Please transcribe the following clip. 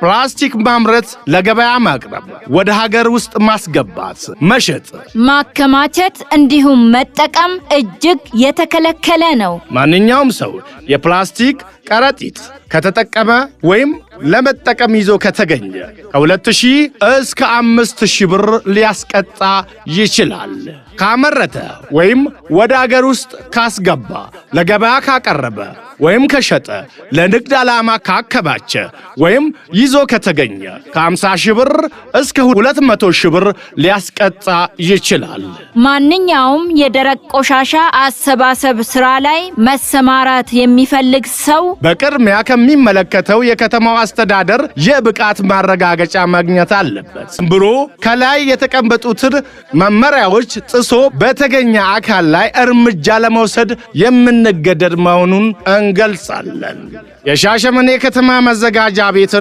ፕላስቲክ ማምረት፣ ለገበያ ማቅረብ፣ ወደ ሀገር ውስጥ ማስገባት፣ መሸጥ፣ ማከማቸት እንዲሁም መጠቀም እጅግ የተከለከለ ነው። ማንኛውም ሰው የፕላስቲክ ከረጢት ከተጠቀመ ወይም ለመጠቀም ይዞ ከተገኘ ከ2000 እስከ 5000 ብር ሊያስቀጣ ይችላል። ካመረተ ወይም ወደ አገር ውስጥ ካስገባ፣ ለገበያ ካቀረበ ወይም ከሸጠ፣ ለንግድ ዓላማ ካከማቸ ወይም ይዞ ከተገኘ ከ50,000 ብር እስከ 200,000 ብር ሊያስቀጣ ይችላል። ማንኛውም የደረቅ ቆሻሻ አሰባሰብ ስራ ላይ መሰማራት የሚፈልግ ሰው በቅድሚያ ከሚመለከተው የከተማው አስተዳደር የብቃት ማረጋገጫ ማግኘት አለበት ብሎ ከላይ የተቀመጡትን መመሪያዎች ጥሶ በተገኘ አካል ላይ እርምጃ ለመውሰድ የምንገደድ መሆኑን እንገልጻለን። የሻሸመኔ ከተማ መዘጋጃ ቤት